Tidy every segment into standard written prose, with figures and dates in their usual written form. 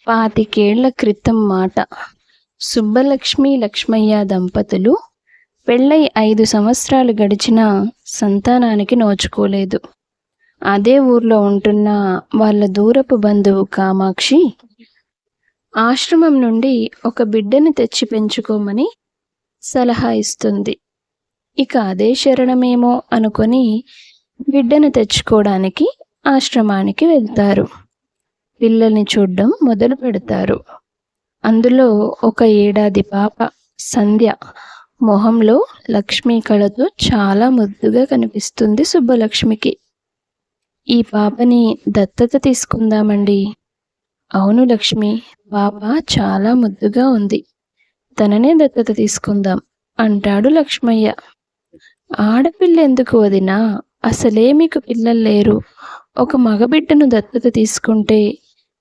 పాతికేళ్ల క్రితం మాట. సుబ్బలక్ష్మి లక్ష్మయ్య దంపతులు పెళ్ళై 5 సంవత్సరాలు గడిచినా సంతానానికి నోచుకోలేదు. అదే ఊర్లో ఉంటున్న వాళ్ళ దూరపు బంధువు కామాక్షి ఆశ్రమం నుండి ఒక బిడ్డని తెచ్చి పెంచుకోమని సలహా ఇస్తుంది. ఇక అదే శరణమేమో అనుకొని బిడ్డను తెచ్చుకోవడానికి ఆశ్రమానికి వెళ్తారు. పిల్లల్ని చూడ్డం మొదలు పెడతారు. అందులో ఒక 1 ఏడాది పాప సంధ్య మొహంలో లక్ష్మీ కళతో చాలా ముద్దుగా కనిపిస్తుంది సుబ్బలక్ష్మికి. ఈ పాపని దత్తత తీసుకుందామండి. అవును లక్ష్మి, పాప చాలా ముద్దుగా ఉంది, తననే దత్తత తీసుకుందాం అంటాడు లక్ష్మయ్య. ఆడపిల్ల ఎందుకు వదినా, అసలే మీకు పిల్లలు లేరు. ఒక మగబిడ్డను దత్తత తీసుకుంటే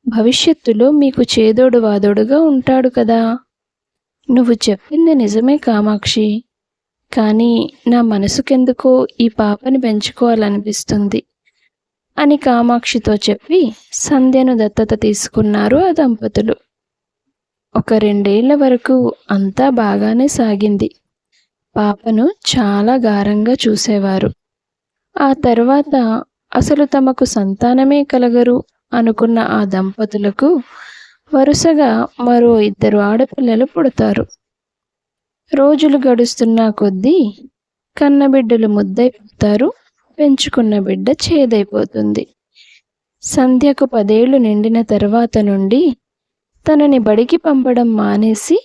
భవిష్యత్తులో మీకు చేదోడు వాదోడుగా ఉంటాడు కదా. నువ్వు చెప్పింది నిజమే కామాక్షి, కానీ నా మనసుకెందుకో ఈ పాపని పెంచుకోవాలనిపిస్తుంది అని కామాక్షితో చెప్పి సంధ్యను దత్తత తీసుకున్నారు ఆ దంపతులు. ఒక 2 ఏళ్ల వరకు అంతా బాగానే సాగింది. పాపను చాలా గారంగా చూసేవారు. ఆ తర్వాత అసలు తమకు సంతానమే కలగరు అనుకున్న ఆ దంపతులకు వరుసగా మరో 2 ఆడపిల్లలు పుడతారు. రోజులు గడుస్తున్న కొద్దీ కన్నబిడ్డలు ముద్దైపోతారు, పెంచుకున్న బిడ్డ చేదైపోతుంది. సంధ్యకు 10 ఏళ్లు నిండిన తర్వాత నుండి తనని బడికి పంపడం మానేసి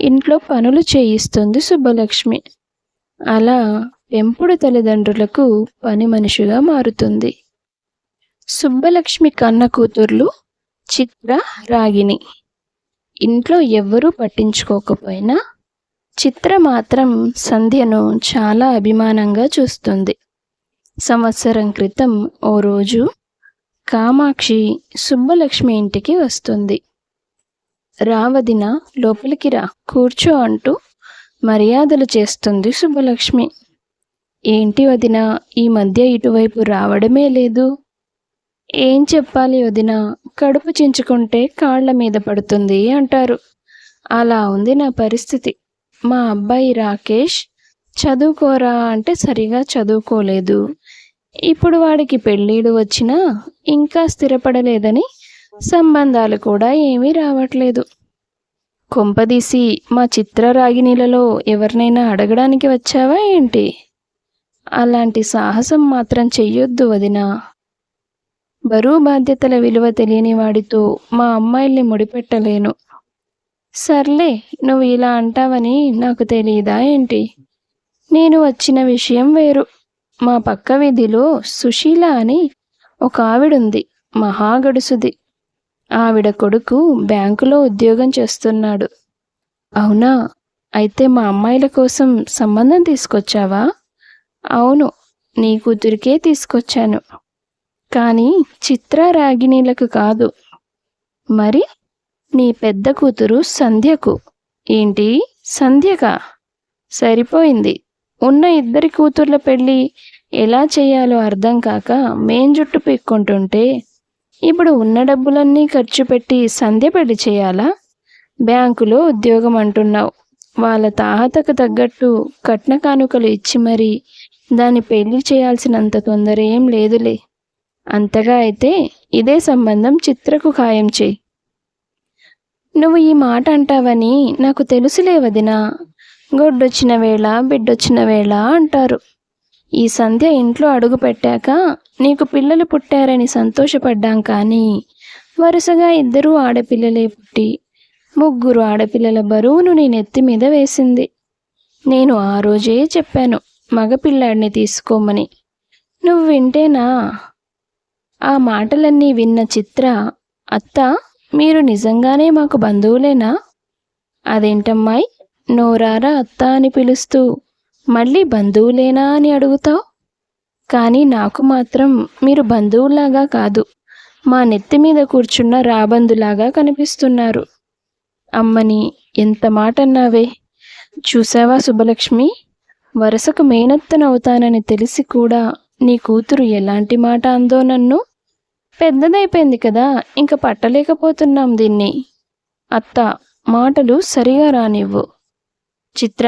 ఇంట్లో పనులు చేయిస్తుంది సుబ్బలక్ష్మి. అలా పెంపుడు తల్లిదండ్రులకు పని మనిషిగా మారుతుంది. సుబ్బలక్ష్మి కన్న కూతుర్లు చిత్ర, రాగిణి. ఇంట్లో ఎవ్వరూ పట్టించుకోకపోయినా చిత్ర మాత్రం సంధ్యను చాలా అభిమానంగా చూస్తుంది. సంవత్సరం క్రితం ఓ రోజు కామాక్షి సుబ్బలక్ష్మి ఇంటికి వస్తుంది. రావదిన, లోపలికి రా, కూర్చో అంటూ మర్యాదలు చేస్తుంది సుబ్బలక్ష్మి. ఏంటి వదిన, ఈ మధ్య ఇటువైపు రావడమే లేదు? ఏం చెప్పాలి వదిన, కడుపు చించుకుంటే కాళ్ల మీద పడుతుంది అంటారు. అలా ఉంది నా పరిస్థితి. మా అబ్బాయి రాకేష్ చదువుకోరా అంటే సరిగా చదువుకోలేదు. ఇప్పుడు వాడికి పెళ్ళిడు వచ్చినా ఇంకా స్థిరపడలేదని సంబంధాలు కూడా ఏమీ రావట్లేదు. కొంపదీసి మా చిత్ర, రాగిణీలలో ఎవరినైనా అడగడానికి వచ్చావా ఏంటి? అలాంటి సాహసం మాత్రం చెయ్యొద్దు వదినా. బరువు బాధ్యతల విలువ తెలియని వాడితో మా అమ్మాయిల్ని ముడిపెట్టలేను. సర్లే, నువ్వు ఇలా అంటావని నాకు తెలియదా ఏంటి? నేను వచ్చిన విషయం వేరు. మా పక్క వీధిలో సుశీల అని ఒక ఆవిడుంది, మహాగడుసుది. ఆవిడ కొడుకు బ్యాంకులో ఉద్యోగం చేస్తున్నాడు. అవునా? అయితే మా అమ్మాయిల కోసం సంబంధం తీసుకొచ్చావా? అవును, నీ కూతురికే తీసుకొచ్చాను, కానీ చిత్ర, రాగిణీలకు కాదు. మరి నీ పెద్ద కూతురు సంధ్యకు. ఏంటి, సంధ్యకా? సరిపోయింది. ఉన్న 2 కూతుర్ల పెళ్ళి ఎలా చేయాలో అర్థం కాక మేం జుట్టు పీక్కుంటుంటే ఇప్పుడు ఉన్న డబ్బులన్నీ ఖర్చు పెట్టి సంధ్య పెళ్లి చేయాలా? బ్యాంకులో ఉద్యోగం అంటున్నావు. వాళ్ళ తాహతకు తగ్గట్టు కట్న కానుకలు ఇచ్చి మరీ దాన్ని పెళ్లి చేయాల్సినంత తొందర ఏం లేదులే. అంతగా అయితే ఇదే సంబంధం చిత్రకు ఖాయం చేయి. నువ్వు ఈ మాట అంటావని నాకు తెలుసులే వదినా. గొడ్డొచ్చిన వేళ బిడ్డొచ్చిన వేళ అంటారు. ఈ సంధ్య ఇంట్లో అడుగు పెట్టాక నీకు పిల్లలు పుట్టారని సంతోషపడ్డాం, కానీ వరుసగా 2 ఆడపిల్లలే పుట్టి 3 ఆడపిల్లల బరువును నీ నెత్తి మీద వేసింది. నేను ఆ రోజే చెప్పాను మగపిల్లాడిని తీసుకోమని. నువ్వు వింటేనా? ఆ మాటలన్నీ విన్న చిత్ర, అత్త, మీరు నిజంగానే మాకు బంధువులేనా? అదేంటమ్మాయి, నోరారా అత్త అని పిలుస్తూ మళ్ళీ బంధువులేనా అని అడుగుతావు? కానీ నాకు మాత్రం మీరు బంధువులాగా కాదు, మా నెత్తి మీద కూర్చున్న రాబందులాగా కనిపిస్తున్నారు. అమ్మని ఎంత మాట అన్నావే! చూసావా సుబ్బలక్ష్మి, వరుసకు మేనత్తనవుతానని తెలిసి కూడా నీ కూతురు ఎలాంటి మాట అందో నన్ను. పెద్దదైపోయింది కదా, ఇంక పట్టలేకపోతున్నాం దీన్ని. అత్త, మాటలు సరిగా రానివ్వు. చిత్ర,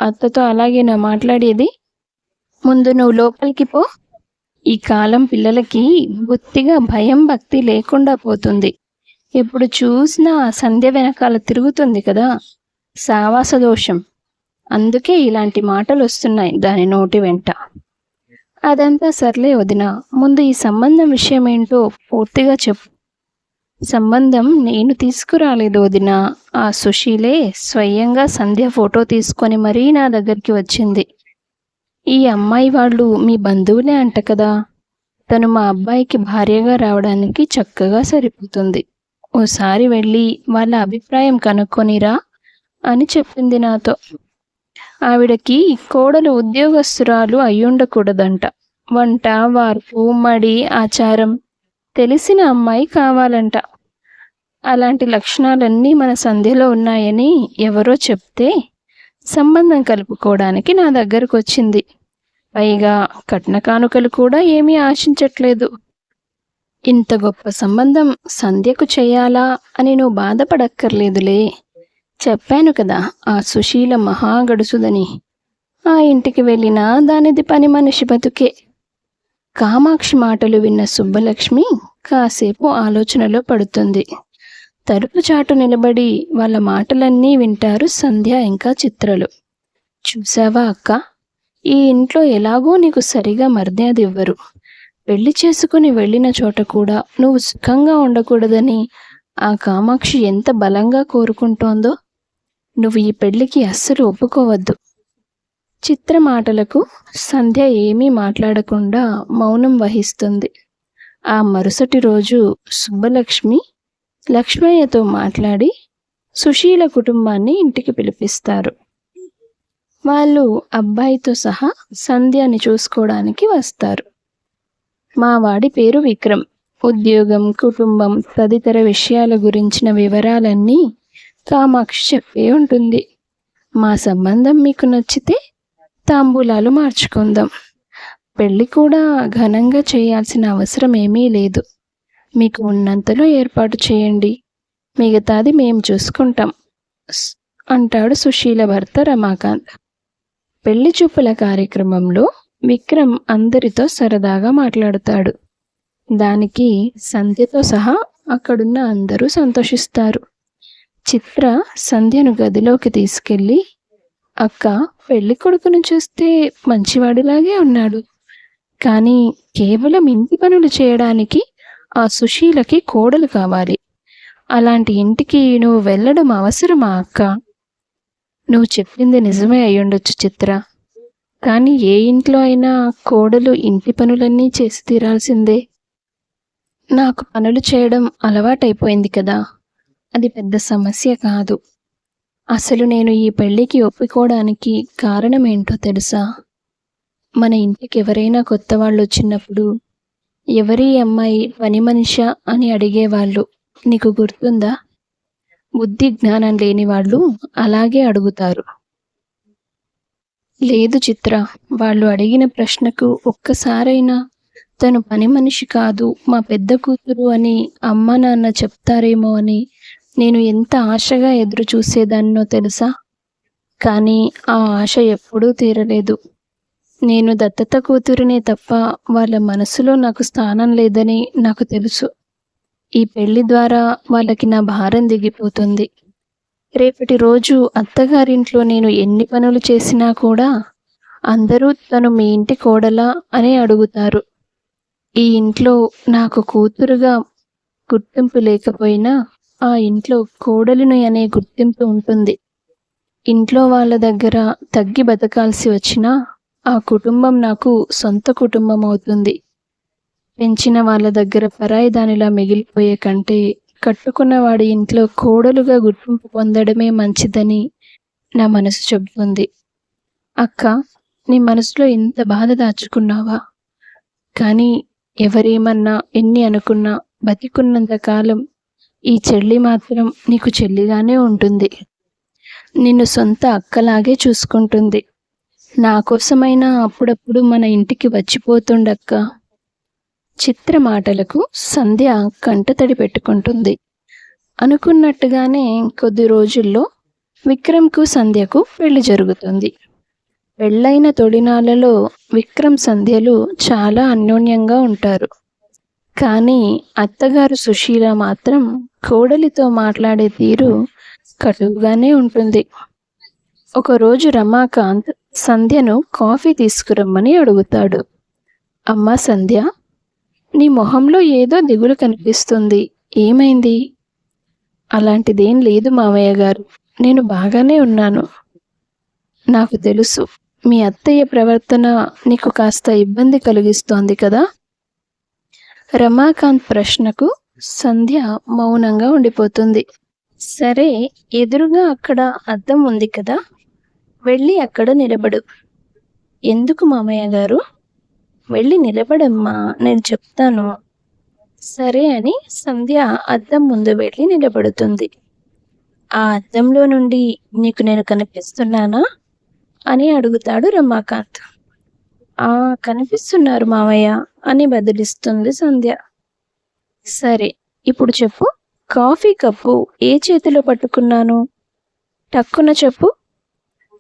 అత్తతో అలాగేనా మాట్లాడేది? ముందు నువ్వు లోపలికి పో. ఈ కాలం పిల్లలకి బొత్తిగా భయం భక్తి లేకుండా పోతుంది. ఎప్పుడు చూసినా ఆ సంధ్య వెనకాల తిరుగుతుంది కదా, సావాస దోషం. అందుకే ఇలాంటి మాటలు వస్తున్నాయి దాని నోటి వెంట. అదంతా సర్లే వదినా, ముందు ఈ సంబంధం విషయం ఏంటో పూర్తిగా చెప్పు. సంబంధం నేను తీసుకురాలేదు వదినా, ఆ సుశీలే స్వయంగా సంధ్య ఫోటో తీసుకొని మరీ నా దగ్గరికి వచ్చింది. ఈ అమ్మాయి వాళ్ళు మీ బంధువులే అంట కదా, తను మా అబ్బాయికి భార్యగా రావడానికి చక్కగా సరిపోతుంది. ఓసారి వెళ్ళి వాళ్ళ అభిప్రాయం కనుక్కొనిరా అని చెప్పింది నాతో. ఆవిడకి కోడలు ఉద్యోగస్తురాలు అయ్యుండకూడదంట. వంట, వార్పు, మడి, ఆచారం తెలిసిన అమ్మాయి కావాలంట. అలాంటి లక్షణాలన్నీ మన సంధ్యలో ఉన్నాయని ఎవరో చెప్తే సంబంధం కలుపుకోవడానికి నా దగ్గరకు వచ్చింది. పైగా కట్న కానుకలు కూడా ఏమీ ఆశించట్లేదు. ఇంత గొప్ప సంబంధం సంధ్యకు చేయాలా అని నువ్వు బాధపడక్కర్లేదులే. చెప్పాను కదా ఆ సుశీల మహాగడుసుదని. ఆ ఇంటికి వెళ్ళినా దానిది పని మనిషి బతుకే. కామాక్షి మాటలు విన్న సుబ్బలక్ష్మి కాసేపు ఆలోచనలో పడుతుంది. తలుపు చాటు నిలబడి వాళ్ళ మాటలన్నీ వింటారు సంధ్య ఇంకా చిత్రలు. చూసావా అక్క, ఈ ఇంట్లో ఎలాగో నీకు సరిగా మర్యాద ఇవ్వరు. పెళ్లి చేసుకుని వెళ్ళిన చోట కూడా నువ్వు సుఖంగా ఉండకూడదని ఆ కామాక్షి ఎంత బలంగా కోరుకుంటోందో. నువ్వు ఈ పెళ్లికి అస్సలు ఒప్పుకోవద్దు. చిత్ర మాటలకు సంధ్య ఏమీ మాట్లాడకుండా మౌనం వహిస్తుంది. ఆ మరుసటి రోజు సుబ్బలక్ష్మి లక్ష్మయ్యతో మాట్లాడి సుశీల కుటుంబాన్ని ఇంటికి పిలిపిస్తారు. వాళ్ళు అబ్బాయితో సహా సంధ్యని చూసుకోవడానికి వస్తారు. మా వాడి పేరు విక్రమ్. ఉద్యోగం, కుటుంబం తదితర విషయాల గురించిన వివరాలన్నీ కామాక్షి చెప్పే ఉంటుంది. మా సంబంధం మీకు నచ్చితే తాంబూలాలు మార్చుకుందాం. పెళ్లి కూడా ఘనంగా చేయాల్సిన అవసరం ఏమీ లేదు. మీకు ఉన్నంతలో ఏర్పాటు చేయండి, మిగతాది మేము చూసుకుంటాం అంటాడు సుశీల భర్త రమాకాంత్. పెళ్లి చూపుల కార్యక్రమంలో విక్రమ్ అందరితో సరదాగా మాట్లాడుతాడు. దానికి సంధ్యతో సహా అక్కడున్న అందరూ సంతోషిస్తారు. చిత్ర సంధ్యను గదిలోకి తీసుకెళ్ళి, అక్క, పెళ్లి కొడుకును చూస్తే మంచివాడిలాగే ఉన్నాడు, కానీ కేవలం ఇంటి పనులు చేయడానికి ఆ సుశీలకి కోడలు కావాలి. అలాంటి ఇంటికి నువ్వు వెళ్ళడం అవసరమా అక్క? నువ్వు చెప్పింది నిజమే అయ్యుండొచ్చు చిత్ర, కానీ ఏ ఇంట్లో అయినా కోడలు ఇంటి పనులన్నీ చేసి తీరాల్సిందే. నాకు పనులు చేయడం అలవాటైపోయింది కదా, అది పెద్ద సమస్య కాదు. అసలు నేను ఈ పెళ్లికి ఒప్పుకోవడానికి కారణం ఏంటో తెలుసా? మన ఇంటికి ఎవరైనా కొత్త వాళ్ళు వచ్చినప్పుడు ఎవరి అమ్మాయి పని మనిషా అని అడిగేవాళ్ళు, నీకు గుర్తుందా? బుద్ధి జ్ఞానం లేని వాళ్ళు అలాగే అడుగుతారు. లేదు చిత్ర, వాళ్ళు అడిగిన ప్రశ్నకు ఒక్కసారైనా తను పని మనిషి కాదు, మా పెద్ద కూతురు అని అమ్మ నాన్న చెప్తారేమో అని నేను ఎంత ఆశగా ఎదురు చూసేదాన్నో తెలుసా? కానీ ఆ ఆశ ఎప్పుడూ తీరలేదు. నేను దత్తత కూతురినే తప్ప వాళ్ళ మనసులో నాకు స్థానం లేదని నాకు తెలుసు. ఈ పెళ్లి ద్వారా వాళ్ళకి నా భారం దిగిపోతుంది. రేపటి రోజు అత్తగారింట్లో నేను ఎన్ని పనులు చేసినా కూడా అందరూ తను మీ ఇంటి కోడలా అని అడుగుతారు. ఈ ఇంట్లో నాకు కూతురుగా గుర్తింపు లేకపోయినా ఆ ఇంట్లో కోడలిని అనే గుర్తింపు ఉంటుంది. ఇంట్లో వాళ్ళ దగ్గర తగ్గి బతకాల్సి వచ్చినా ఆ కుటుంబం నాకు సొంత కుటుంబం అవుతుంది. పెంచిన వాళ్ళ దగ్గర పరాయి దానిలా మిగిలిపోయే కంటే కట్టుకున్న వాడి ఇంట్లో కోడలుగా గుర్తింపు పొందడమే మంచిదని నా మనసు చెబుతుంది. అక్క, నీ మనసులో ఇంత బాధ దాచుకున్నావా? కానీ ఎవరేమన్నా ఎన్ని అనుకున్నా బతికున్నంత కాలం ఈ చెల్లి మాత్రం నీకు చెల్లిగానే ఉంటుంది. నిన్ను సొంత అక్కలాగే చూసుకుంటుంది. నా కోసమైనా అప్పుడప్పుడు మన ఇంటికి వచ్చిపోతుండక్క. చిత్ర మాటలకు సంధ్య కంటతడి పెట్టుకుంటుంది. అనుకున్నట్టుగానే కొద్ది రోజుల్లో విక్రమ్కు సంధ్యకు పెళ్లి జరుగుతుంది. పెళ్ళైన తొలినాళ్లలో విక్రమ్ సంధ్యలు చాలా అన్యోన్యంగా ఉంటారు. కానీ అత్తగారు సుశీల మాత్రం కోడలితో మాట్లాడే తీరు కటువుగానే ఉంటుంది. ఒకరోజు రమాకాంత్ సంధ్యను కాఫీ తీసుకురమ్మని అడుగుతాడు. అమ్మా సంధ్య, నీ మొహంలో ఏదో దిగులు కనిపిస్తుంది, ఏమైంది? అలాంటిదేం లేదు మావయ్య గారు, నేను బాగానే ఉన్నాను. నాకు తెలుసు, మీ అత్తయ్య ప్రవర్తన నీకు కాస్త ఇబ్బంది కలిగిస్తోంది కదా. రమాకాంత్ ప్రశ్నకు సంధ్య మౌనంగా ఉండిపోతుంది. సరే, ఎదురుగా అక్కడ అద్దం ఉంది కదా, వెళ్ళి అక్కడ నిలబడు. ఎందుకు మామయ్య గారు? వెళ్ళి నిలబడమ్మా, నేను చెప్తాను. సరే అని సంధ్య అద్దం ముందు వెళ్ళి నిలబడుతుంది. ఆ అద్దంలో నుండి నీకు నేను కనిపిస్తున్నానా అని అడుగుతాడు రమాకాంత్. కనిపిస్తున్నారు మామయ్య అని బదిలిస్తుంది సంధ్య. సరే, ఇప్పుడు చెప్పు, కాఫీ కప్పు ఏ చేతిలో పట్టుకున్నాను? టక్కున చెప్పు.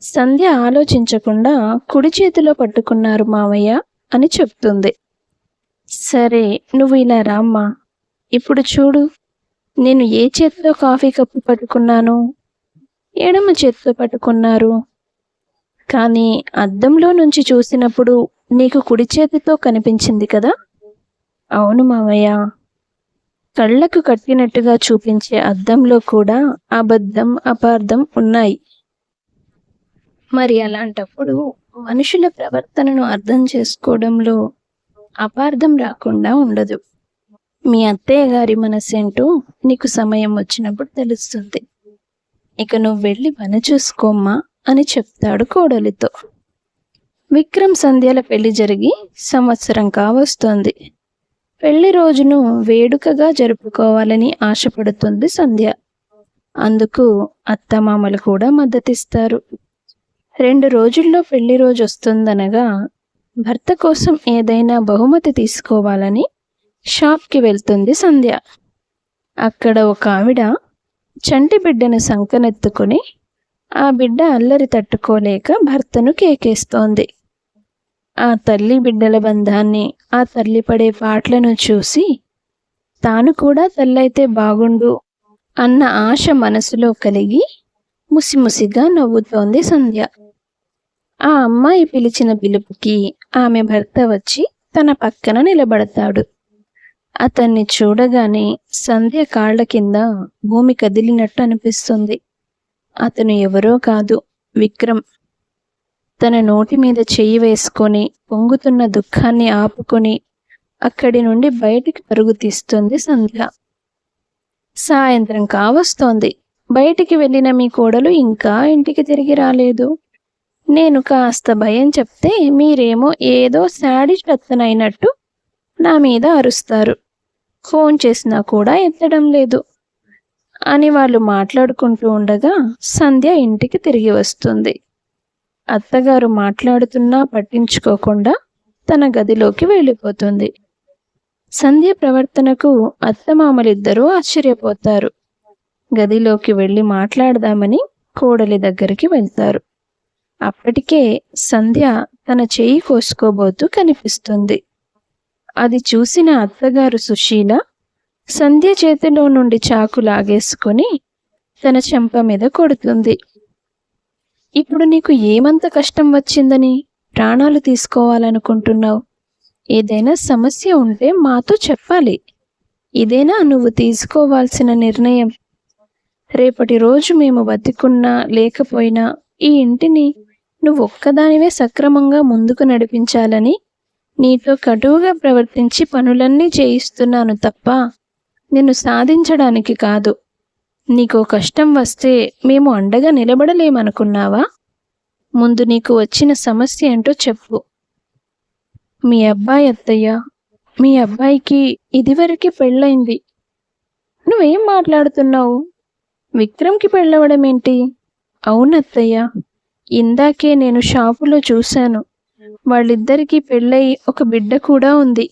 సంధ్య ఆలోచించకుండా కుడి చేతిలో పట్టుకున్నారు మామయ్య అని చెప్తుంది. సరే, నువ్వు ఇలా రామ్మా. ఇప్పుడు చూడు, నేను ఏ చేతిలో కాఫీ కప్పు పట్టుకున్నాను? ఎడమ చేతితో పట్టుకున్నారు. కానీ అద్దంలో నుంచి చూసినప్పుడు నీకు కుడి చేతితో కనిపించింది కదా. అవును మామయ్య. కళ్ళకు కట్టినట్టుగా చూపించే అద్దంలో కూడా అబద్ధం, అపార్థం ఉన్నాయి. మరి అలాంటప్పుడు మనుషుల ప్రవర్తనను అర్థం చేసుకోవడంలో అపార్థం రాకుండా ఉండదు. మీ అత్తయ్య గారి మనసేంటో నీకు సమయం వచ్చినప్పుడు తెలుస్తుంది. ఇక నువ్వు వెళ్ళి పని చూసుకోమ్మా అని చెప్తాడు కోడలితో. విక్రమ్ సంధ్యల పెళ్లి జరిగి సంవత్సరం కావస్తోంది. పెళ్లి రోజును వేడుకగా జరుపుకోవాలని ఆశపడుతుంది సంధ్య. అందుకు అత్తమామలు కూడా మద్దతిస్తారు. 2 రోజుల్లో పెళ్లి రోజు వస్తుందనగా భర్త కోసం ఏదైనా బహుమతి తీసుకోవాలని షాప్కి వెళ్తుంది సంధ్య. అక్కడ ఒక ఆవిడ చంటి బిడ్డను సంకనెత్తుకొని ఆ బిడ్డ అల్లరి తట్టుకోలేక భర్తను కేకేస్తోంది. ఆ తల్లి బిడ్డల బంధాన్ని, ఆ తల్లి పడే పాటలను చూసి తాను కూడా తల్లైతే బాగుండు అన్న ఆశ మనసులో కలిగి ముసిముసిగా నవ్వుతోంది సంధ్య. ఆ అమ్మాయి పిలిచిన పిలుపుకి ఆమె భర్త వచ్చి తన పక్కన నిలబడతాడు. అతన్ని చూడగానే సంధ్య కాళ్ల కింద భూమి కదిలినట్టు అనిపిస్తుంది. అతను ఎవరో కాదు, విక్రమ్. తన నోటి మీద చెయ్యి వేసుకొని పొంగుతున్న దుఃఖాన్ని ఆపుకొని అక్కడి నుండి బయటికి పరుగు తీస్తుంది సంధ్య. సాయంత్రం కావస్తోంది. బయటికి వెళ్ళిన మీ కోడలు ఇంకా ఇంటికి తిరిగి రాలేదు. నేను కాస్త భయం చెప్తే మీరేమో ఏదో శాడిస్ట్ అత్తనైనట్టు నా మీద అరుస్తారు. ఫోన్ చేసినా కూడా ఎత్తడం లేదు అని వాళ్ళు మాట్లాడుకుంటూ ఉండగా సంధ్య ఇంటికి తిరిగి వస్తుంది. అత్తగారు మాట్లాడుతున్నా పట్టించుకోకుండా తన గదిలోకి వెళ్ళిపోతుంది. సంధ్య ప్రవర్తనకు అత్తమామలిద్దరూ ఆశ్చర్యపోతారు. గదిలోకి వెళ్ళి మాట్లాడదామని కోడలి దగ్గరికి వెళ్తారు. అప్పటికే సంధ్య తన చెయ్యి కోసుకోబోతూ కనిపిస్తుంది. అది చూసిన అత్తగారు సుశీల సంధ్య చేతిలో నుండి చాకు లాగేసుకొని తన చెంప మీద కొడుతుంది. ఇప్పుడు నీకు ఏమంత కష్టం వచ్చిందని ప్రాణాలు తీసుకోవాలనుకుంటున్నావు? ఏదైనా సమస్య ఉంటే మాతో చెప్పాలి. ఇదేనా నువ్వు తీసుకోవాల్సిన నిర్ణయం? రేపటి రోజు మేము బతికున్నా లేకపోయినా ఈ ఇంటిని నువ్వు ఒక్కదానివే సక్రమంగా ముందుకు నడిపించాలని నీతో కటువుగా ప్రవర్తించి పనులన్నీ చేయిస్తున్నాను తప్ప నిన్ను సాధించడానికి కాదు. నీకో కష్టం వస్తే మేము అండగా నిలబడలేమనుకున్నావా? ముందు నీకు వచ్చిన సమస్య ఏంటో చెప్పు. మీ అబ్బాయి అత్తయ్య, మీ అబ్బాయికి ఇదివరకే పెళ్ళైంది. నువ్వేం మాట్లాడుతున్నావు? విక్రమ్కి పెళ్ళవడం ఏంటి? అవునత్తయ్య, ఇందాకే నేను షాపులో చూశాను. వాళ్ళిద్దరికీ పెళ్ళై ఒక బిడ్డ కూడా ఉంది.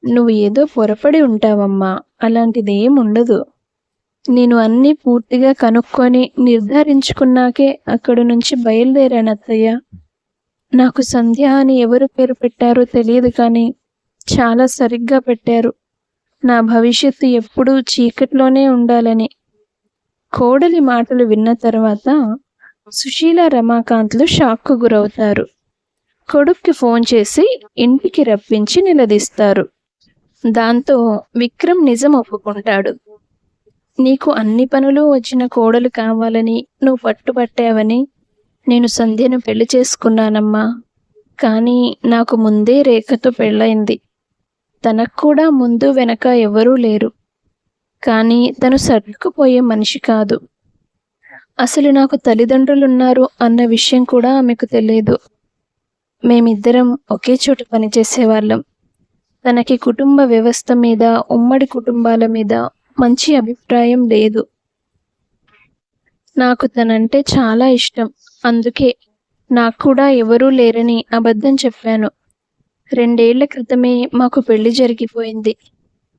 నువ్వు ఏదో పొరపడి ఉంటావమ్మా. అలాంటిదేం ఉండదు. నేను అన్నీ పూర్తిగా కనుక్కొని నిర్ధారించుకున్నాకే అక్కడి నుంచి బయలుదేరాను అత్తయ్య. నాకు సంధ్య అని ఎవరు పేరు పెట్టారో తెలియదు కానీ చాలా సరిగ్గా పెట్టారు. నా భవిష్యత్తు ఎప్పుడూ చీకట్లోనే ఉండాలని. కోడలి మాటలు విన్న తర్వాత సుశీల, రమాకాంత్లు షాక్కు గురవుతారు. కొడుక్కి ఫోన్ చేసి ఇంటికి రప్పించి నిలదీస్తారు. దాంతో విక్రమ్ నిజం ఒప్పుకుంటాడు. నీకు అన్ని పనులు వచ్చిన కోడలు కావాలని నువ్వు పట్టుబట్టావని నేను సంధ్యను పెళ్లి చేసుకున్నానమ్మా. కానీ నాకు ముందే రేఖతో పెళ్ళయింది. తనకు కూడా ముందు వెనక ఎవరూ లేరు. కానీ తను సర్దుకుపోయే మనిషి కాదు. అసలు నాకు తల్లిదండ్రులున్నారు అన్న విషయం కూడా ఆమెకు తెలియదు. మేమిద్దరం ఒకే చోట పనిచేసేవాళ్ళం. తనకి కుటుంబ వ్యవస్థ మీద, ఉమ్మడి కుటుంబాల మీద మంచి అభిప్రాయం లేదు. నాకు తనంటే చాలా ఇష్టం. అందుకే నాకు కూడా ఎవరూ లేరని అబద్ధం చెప్పాను. 2 ఏళ్ల క్రితమే మాకు పెళ్లి జరిగిపోయింది.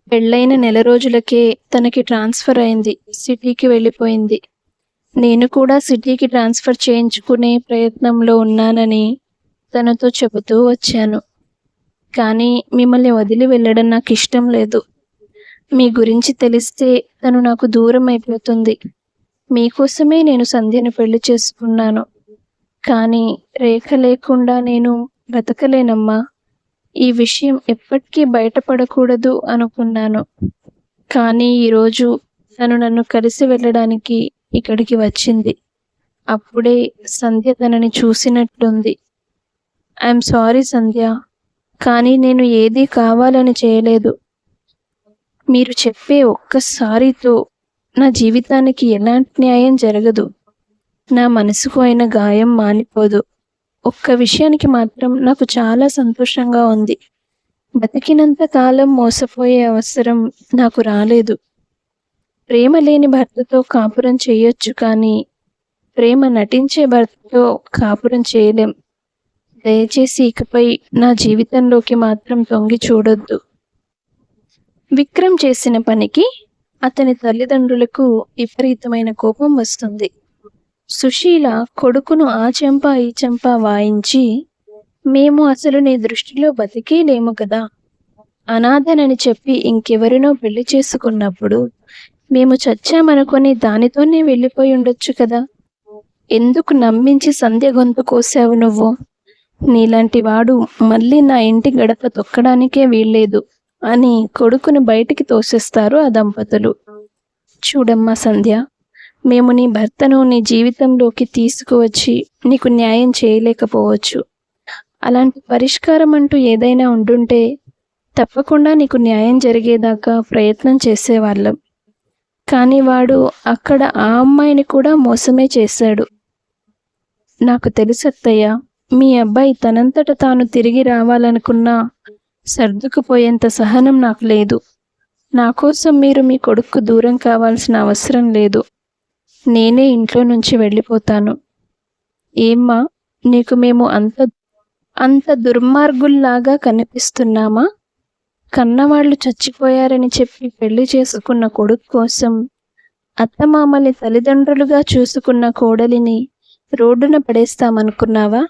పెళ్ళైన నెల రోజులకే తనకి ట్రాన్స్ఫర్ అయింది. సిటీకి వెళ్ళిపోయింది. నేను కూడా సిటీకి ట్రాన్స్ఫర్ చేయించుకునే ప్రయత్నంలో ఉన్నానని తనతో చెబుతూ వచ్చాను. కానీ మిమ్మల్ని వదిలి వెళ్ళడం నాకు ఇష్టం లేదు. మీ గురించి తెలిస్తే తను నాకు దూరం అయిపోతుంది. మీకోసమే నేను సంధ్యను పెళ్లి చేసుకున్నాను. కానీ రేఖ లేకుండా నేను బ్రతకలేనమ్మా. ఈ విషయం ఎప్పటికీ బయటపడకూడదు అనుకున్నాను. కానీ ఈరోజు తను నన్ను కలిసి వెళ్ళడానికి ఇక్కడికి వచ్చింది. అప్పుడే సంధ్య తనని చూసినట్లుంది. ఐఎమ్ సారీ సంధ్య, కానీ నేను ఏదీ కావాలని చేయలేదు. మీరు చెప్పే ఒక్కసారితో నా జీవితానికి ఎలాంటి న్యాయం జరగదు. నా మనసుకు అయిన గాయం మానిపోదు. ఒక్క విషయానికి మాత్రం నాకు చాలా సంతోషంగా ఉంది. బతికినంత కాలం మోసపోయే అవసరం నాకు రాలేదు. ప్రేమ లేని భర్తతో కాపురం చేయొచ్చు, కానీ ప్రేమ నటించే భర్తతో కాపురం చేయలేం. దయచేసి ఇకపై నా జీవితంలోకి మాత్రం తొంగి చూడొద్దు. విక్రమ్ చేసిన పనికి అతని తల్లిదండ్రులకు విపరీతమైన కోపం వస్తుంది. సుశీల కొడుకును ఆ చెంప ఈ చెంప వాయించి, మేము అసలు నీ దృష్టిలో బతికేలేము కదా, అనాథనని చెప్పి ఇంకెవరినో పెళ్లి చేసుకున్నప్పుడు మేము చచ్చామనుకొని దానితోనే వెళ్ళిపోయి ఉండొచ్చు కదా. ఎందుకు నమ్మించి సంధ్య గొంతు కోసావు నువ్వు? నీలాంటి వాడు మళ్ళీ నా ఇంటి గడప తొక్కడానికే వీల్లేదు అని కొడుకును బయటికి తోసేస్తారు ఆ దంపతులు. చూడమ్మా సంధ్య, మేము నీ భర్తను నీ జీవితంలోకి తీసుకువచ్చి నీకు న్యాయం చేయలేకపోవచ్చు. అలాంటి పరిష్కారం అంటూ ఏదైనా ఉండుంటే తప్పకుండా నీకు న్యాయం జరిగేదాకా ప్రయత్నం చేసేవాళ్ళం. కానీ వాడు అక్కడ ఆ అమ్మాయిని కూడా మోసమే చేశాడు. నాకు తెలుసత్తయ్య, మీ అబ్బాయి తనంతట తాను తిరిగి రావాలనుకున్నా సర్దుకుపోయేంత సహనం నాకు లేదు. నా కోసం మీరు మీ కొడుకు దూరం కావాల్సిన అవసరం లేదు. నేనే ఇంట్లో నుంచి వెళ్ళిపోతాను. ఏమ్మా, నీకు మేము అంత దుర్మార్గుల్లాగా కనిపిస్తున్నామా? కన్నవాళ్ళు చచ్చిపోయారని చెప్పి పెళ్లి చేసుకున్న కొడుకు కోసం అత్తమామల్ని తల్లిదండ్రులుగా చూసుకున్న కోడలిని రోడ్డున పడేస్తామనుకున్నావా?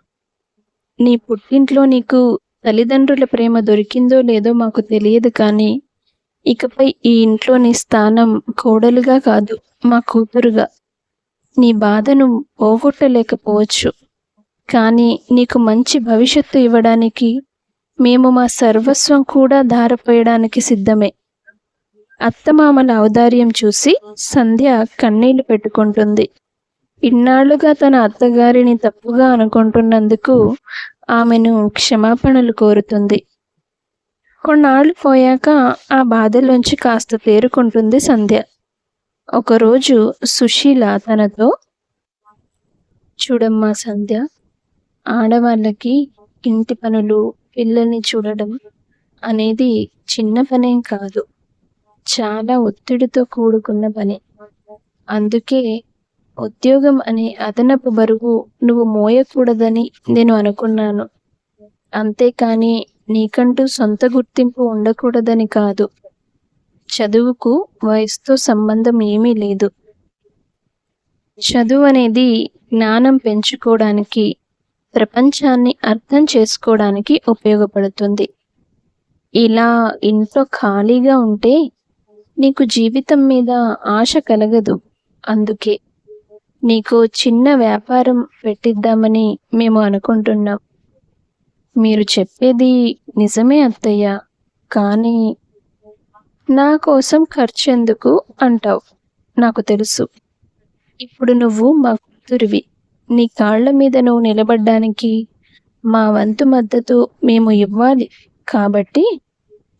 నీ పుట్టింట్లో నీకు తల్లిదండ్రుల ప్రేమ దొరికిందో లేదో మాకు తెలియదు, కానీ ఇకపై ఈ ఇంట్లో నీ స్థానం కోడలుగా కాదు, మా కూతురుగా. నీ బాధను పోగొట్టలేకపోవచ్చు, కానీ నీకు మంచి భవిష్యత్తు ఇవ్వడానికి మేము మా సర్వస్వం కూడా ధారపోయడానికి సిద్ధమే. అత్తమామల ఔదార్యం చూసి సంధ్య కన్నీళ్లు పెట్టుకుంటుంది. ఇన్నాళ్లుగా తన అత్తగారిని తప్పుగా అనుకుంటున్నందుకు ఆమెను క్షమాపణలు కోరుతుంది. కొన్నాళ్ళు పోయాక ఆ బాధలోంచి కాస్త తేరుకుంటుంది సంధ్య. ఒకరోజు సుశీల తనతో, చూడమ్మా సంధ్య, ఆడవాళ్ళకి ఇంటి పనులు, పిల్లల్ని చూడడం అనేది చిన్న పనేం కాదు, చాలా ఒత్తిడితో కూడుకున్న పని. అందుకే ఉద్యోగం అనే అదనపు బరువు నువ్వు మోయకూడదని నేను అనుకున్నాను. అంతేకాని నీకంటూ సొంత గుర్తింపు ఉండకూడదని కాదు. చదువుకు వయసుతో సంబంధం ఏమీ లేదు. చదువు అనేది జ్ఞానం పెంచుకోవడానికి, ప్రపంచాన్ని అర్థం చేసుకోవడానికి ఉపయోగపడుతుంది. ఇలా ఇంట్లో ఖాళీగా ఉంటే నీకు జీవితం మీద ఆశ కలగదు. అందుకే నీకు చిన్న వ్యాపారం పెట్టిద్దామని మేము అనుకుంటున్నాం. మీరు చెప్పేది నిజమే అత్తయ్య, కానీ నా కోసం ఖర్చెందుకు అంటావు. నాకు తెలుసు. ఇప్పుడు నువ్వు మా కూతురివి. నీ కాళ్ళ మీద నువ్వు నిలబడ్డానికి మా వంతు మద్దతు మేము ఇవ్వాలి. కాబట్టి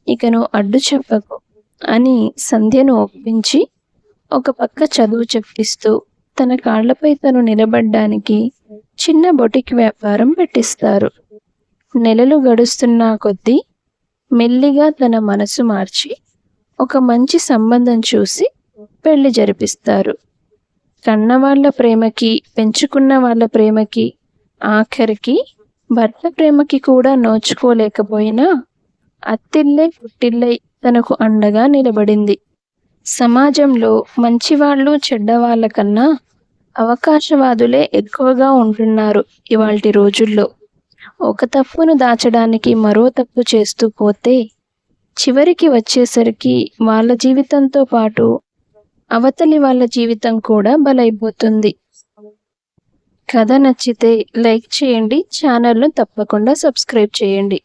ఇక నువ్వు అడ్డు చెప్పకు అని సంధ్యను ఒప్పించి ఒక పక్క చదువు చెప్పిస్తూ తన కాళ్లపై తను నిలబడ్డానికి చిన్న బొటిక్ వ్యాపారం పెట్టిస్తారు. నెలలు గడుస్తున్న కొద్దీ మెల్లిగా తన మనసు మార్చి ఒక మంచి సంబంధం చూసి పెళ్లి జరిపిస్తారు. కన్నవాళ్ల ప్రేమకి, పెంచుకున్న వాళ్ళ ప్రేమకి, ఆఖరికి భర్త ప్రేమకి కూడా నోచుకోలేకపోయినా అత్తిల్లే పుట్టిల్లై తనకు అండగా నిలబడింది. సమాజంలో మంచివాళ్ళు చెడ్డవాళ్ళ కన్నా అవకాశవాదులే ఎక్కువగా ఉంటున్నారు ఇవాల్టి రోజుల్లో. ఒక తప్పును దాచడానికి మరో తప్పు చేస్తూ పోతే చివరికి వచ్చేసరికి వాళ్ళ జీవితంతో పాటు అవతలి వాళ్ళ జీవితం కూడా బలైపోతుంది. కథ నచ్చితే లైక్ చేయండి, ఛానల్ను తప్పకుండా సబ్స్క్రైబ్ చేయండి.